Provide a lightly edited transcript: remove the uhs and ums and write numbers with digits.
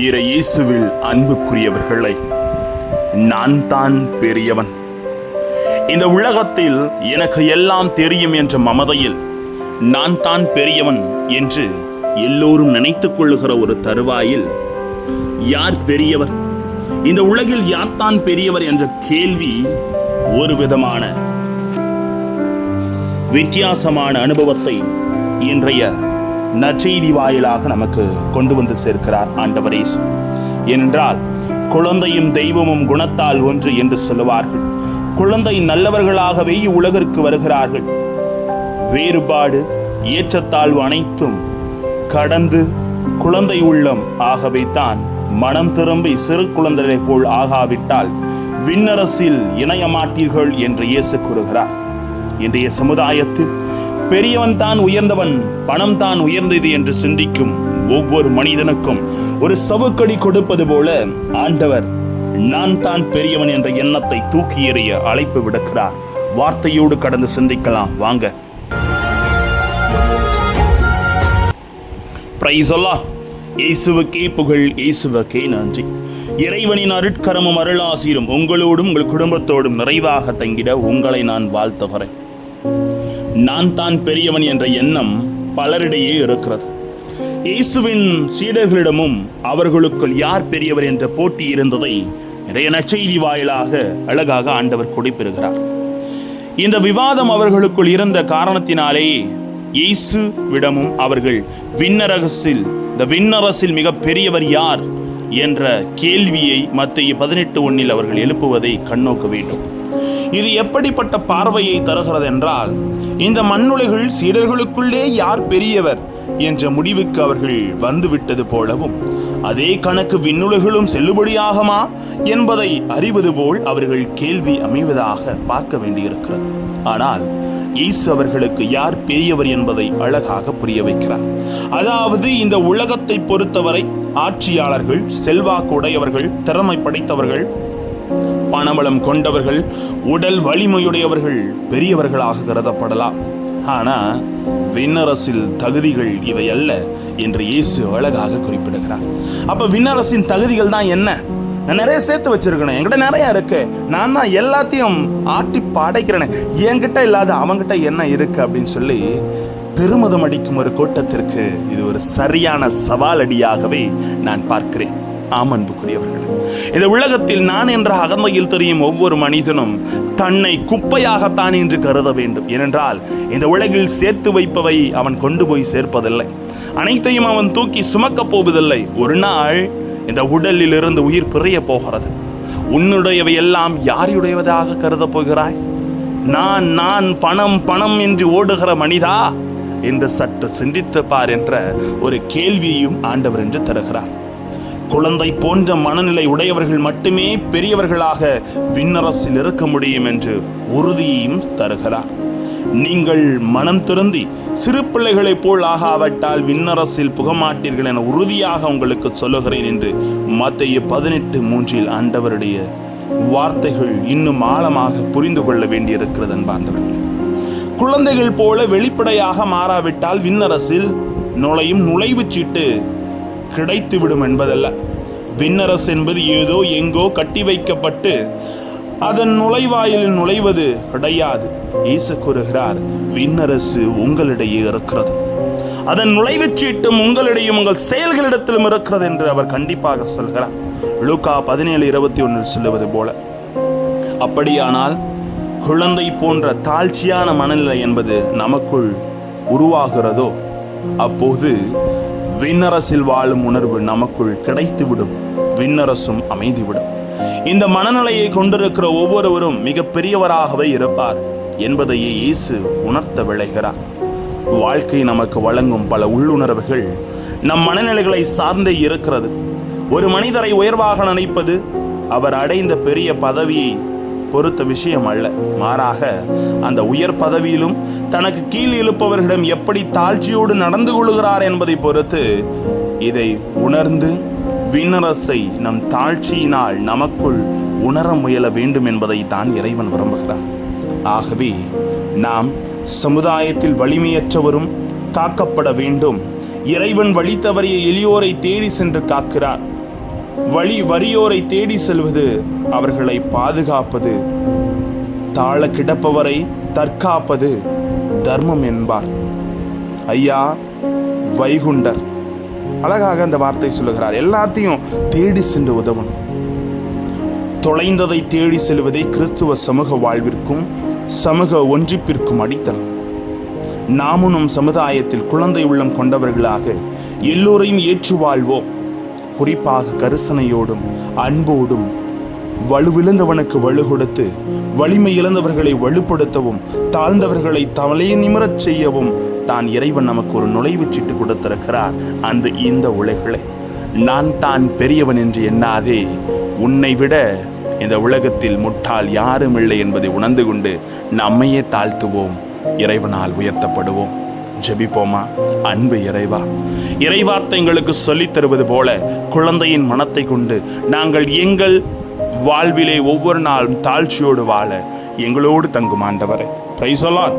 இயேசுவில் அன்புக்குரியவர்களை, நான் தான் பெரியவன், இந்த உலகத்தில் எனக்கு எல்லாம் தெரியும் என்ற மமதையில் நான் தான் பெரியவன் என்று எல்லோரும் நினைத்துக் கொள்ளுகிற ஒரு தருவாயில், யார் பெரியவர், இந்த உலகில் யார் தான் பெரியவர் என்ற கேள்வி ஒரு விதமான வித்தியாசமான அனுபவத்தை இன்றைய நற்செய்தி வாயிலாக நமக்கு கொண்டு வந்து சேர்க்கிறார் ஆண்டவர் இயேசு. ஏனென்றால் குழந்தையும் தெய்வமும் குணத்தால் ஒன்று என்று சொல்லுவார்கள். குழந்தை நல்லவர்களாகவே உலகிற்கு வருகிறார்கள். வேறுபாடு ஏற்றத்தாழ்வு அனைத்தும் கடந்து குழந்தை உள்ளம் ஆகவே தான் மனம் திரும்பி சிறு குழந்தைகளை போல் ஆகாவிட்டால் விண்ணரசில் இணைய மாட்டீர்கள் என்று இயேசு கூறுகிறார். இன்றைய சமுதாயத்தில் பெரியவன் தான் உயர்ந்தவன், பணம் தான் உயர்ந்தது என்று சிந்திக்கும் ஒவ்வொரு மனிதனுக்கும் ஒரு சவுக்கடி கொடுப்பது போல ஆண்டவர் நான் தான் பெரியவன் என்ற எண்ணத்தை தூக்கி எறிய அழைப்பு விடுக்கிறார். வார்த்தையோடு கடந்து சிந்திக்கலாம் வாங்க. பிரைஸ் அல்லாஹ். இயேசுவுக்கே புகழ், இயேசுவுக்கே நன்றி. இறைவனின் அருட்கரமும் அருளாசிரும் உங்களோடும் உங்கள் குடும்பத்தோடும் நிறைவாக தங்கிட உங்களை நான் வாழ்த்துகிறேன். நான் தான் பெரியவன் என்ற எண்ணம் பலரிடையே இருக்கிறது. இயேசுவின் சீடர்களிடமும் அவர்களுக்குள் யார் பெரியவர் என்ற போட்டி இருந்ததை நிறைய நற்செய்தி வாயிலாக அழகாக ஆண்டவர் குறிப்பிடுகிறார். இந்த விவாதம் அவர்களுக்குள் இருந்த காரணத்தினாலே இயேசுவிடமும் அவர்கள் விண்ணரசில் மிக பெரியவர் யார் என்ற கேள்வியை மத்தேயு 18:1 அவர்கள் எழுப்புவதை கண்ணோக்க வேண்டும். இது எப்படிப்பட்ட பார்வையை தருகிறது என்றால், இந்த மண்ணுலகில் சீடர்களுக்குள்ளே யார் பெரியவர் என்ற முடிவுக்கு அவர்கள் வந்துவிட்டது போலவும், அதே கணக்கு விண்ணுலகிலும் செல்லுபடியாகுமா என்பதை அறிவது போல் அவர்கள் கேள்வி அமைவதாக பார்க்க வேண்டியிருக்கிறது. ஆனால் இயேசு அவர்களுக்கு யார் பெரியவர் என்பதை அழகாக புரிய வைக்கிறார். அதாவது இந்த உலகத்தை பொறுத்தவரை ஆட்சியாளர்கள், செல்வாக்கு உடையவர்கள், திறமை படைத்தவர்கள், பணபலம் கொண்டவர்கள், உடல் வலிமையுடையவர்கள் பெரியவர்களாக கருதப்படலாம். ஆனா விண்ணரசில் தகுதிகள் இவை அல்ல என்று இயேசு அழகாக குறிப்பிடுகிறார். அப்ப விண்ணரசின் தகுதிகள் தான் என்ன? நான் நிறைய சேர்த்து வச்சிருக்கேன், என்கிட்ட நிறைய இருக்கு, நான் தான் எல்லாத்தையும் ஆட்டி படைக்கிறேன், என்கிட்ட இல்லாத அவங்கிட்ட என்ன இருக்கு அப்படின்னு சொல்லி பெருமிதம் அடிக்கும் ஒரு கூட்டத்திற்கு இது ஒரு சரியான சவால் அடியாகவே நான் பார்க்கிறேன். அன்புக்குரியவர்களே, இந்த உலகத்தில் நான் என்ற அகந்தையில் தெரியும் ஒவ்வொரு மனிதனும் தன்னை குப்பையாகத்தான் என்று கருத வேண்டும். ஏனென்றால் இந்த உலகில் சேர்த்து வைப்பவை அவன் கொண்டு போய் சேர்ப்பதில்லை, அனைத்தையும் அவன் தூக்கி சுமக்கப் போவதில்லை. ஒரு நாள் இந்த உடலில் இருந்து உயிர் பிரிய போகிறது. உன்னுடையவை எல்லாம் யாருடையவதாக கருத போகிறாய்? நான் பணம் என்று ஓடுகிற மனிதா என்று சற்று சிந்தித்து பார் என்ற ஒரு கேள்வியையும் ஆண்டவர் என்று தருகிறார். குழந்தை போன்ற மனநிலை உடையவர்கள் மட்டுமே பெரியவர்களாக விண்ணரசில் இருக்க முடியும் என்று உறுதியையும் தருகிறார். நீங்கள் மனம் திருந்தி சிறு பிள்ளைகளைப் போல் ஆகாவிட்டால் விண்ணரசில் புகமாட்டீர்கள் என உறுதியாக உங்களுக்கு சொல்லுகிறேன் என்று மத்தேயு 18:3 ஆண்டவருடைய வார்த்தைகள் இன்னும் ஆழமாக புரிந்து கொள்ள வேண்டியிருக்கிறது அன்பார்ந்தவர்களே. குழந்தைகள் போல வெளிப்படையாக மாறாவிட்டால் விண்ணரசில் நுழையும் நுழைவுச் சீட்டு கிடைத்துவிடும் என்பதல்ல. விண்ணரசு என்பது ஏதோ எங்கோ கட்டி வைக்கப்பட்டு அதன் நுழைவாயிலில் நுழைவது கிடையாது. இயேசு கூறுகிறார், விண்ணரசு உங்களிடையே இருக்கிறது, அதன் நுழைவுச் சீட்டும் உங்களிடையும் உங்கள் செயல்களிடத்திலும் இருக்கிறது என்று அவர் கண்டிப்பாக சொல்கிறார். லூக்கா 17:21 சொல்லுவது போல. அப்படியானால் குழந்தை போன்ற தாழ்ச்சியான மனநிலை என்பது நமக்குள் உருவாகிறதோ, அப்போது விண்ணரசில் வாழும் உணர்வு நமக்குள் கிடைத்துவிடும், விண்ணரசும் அமைதிவிடும். இந்த மனநிலையை கொண்டிருக்கிற ஒவ்வொருவரும் மிக பெரியவராகவே இருப்பார் என்பதையே இயேசு உணர்த்த விளைகிறார். வாழ்க்கை நமக்கு வழங்கும் பல உள்ளுணர்வுகள் நம் மனநிலைகளை சார்ந்தே இருக்கிறது. ஒரு மனிதரை உயர்வாக நினைப்பது அவர் அடைந்த பெரிய பதவியை பொறுத்த விஷயம் அல்ல, மாறாக அந்த உயர் பதவியிலும் தனக்கு கீழ் எழுப்பவர்களிடம் எப்படி தாழ்ச்சியோடு நடந்து கொள்கிறார் என்பதை பொறுத்து இதை உணர்ந்து விண்ணரசை நம் தாழ்ச்சியினால் நமக்குள் உணர முயல வேண்டும் என்பதை தான் இறைவன் விரும்புகிறார். ஆகவே நாம் சமுதாயத்தில் வலிமையற்றவரும் காக்கப்பட வேண்டும். இறைவன் வழி தவறிய எளியோரை தேடி சென்று காக்கிறார். வறியோரை தேடி செல்வது, அவர்களை பாதுகாப்பது, தாழ கிடப்பவரை தற்காப்பது தர்மம் என்பார் ஐயா வைகுண்டர். அழகாக அந்த வார்த்தை சொல்லுகிறார். எல்லாத்தையும் தேடி சென்று உதவணும். தொலைந்ததை தேடி செல்வதே கிறிஸ்துவ சமூக வாழ்விற்கும் சமூக ஒன்றிப்பிற்கும் அடித்தளம். நாமும் நம் சமுதாயத்தில் குழந்தை உள்ளம் கொண்டவர்களாக எல்லோரையும் ஏற்று வாழ்வோம். குறிப்பாக கரிசனையோடும் அன்போடும் வலுவிழந்தவனுக்கு வலு கொடுத்து வலிமை இழந்தவர்களை வலுப்படுத்தவும் தாழ்ந்தவர்களை தலையை நிமிரச் செய்யவும் தான் இறைவன் நமக்கு ஒரு நுழைவுச் சீட்டு கொடுத்திருக்கிறார். இந்த உலகிலே நான் தான் பெரியவன் என்று எண்ணாதே, உன்னை விட இந்த உலகத்தில் முட்டாள் யாரும் இல்லை என்பதை உணர்ந்து கொண்டு நம்மையே தாழ்த்துவோம், இறைவனால் உயர்த்தப்படுவோம். ஜெபிப்போமா. அன்பு இறைவா, இறைவார்த்தை எங்களுக்கு சொல்லித் தருவது போல குழந்தையின் மனத்தை கொண்டு நாங்கள் எங்கள் வாழ்விலே ஒவ்வொரு நாளும் தாழ்ச்சியோடு வாழ எங்களோடு தங்கும் ஆண்டவரே. Praise the Lord.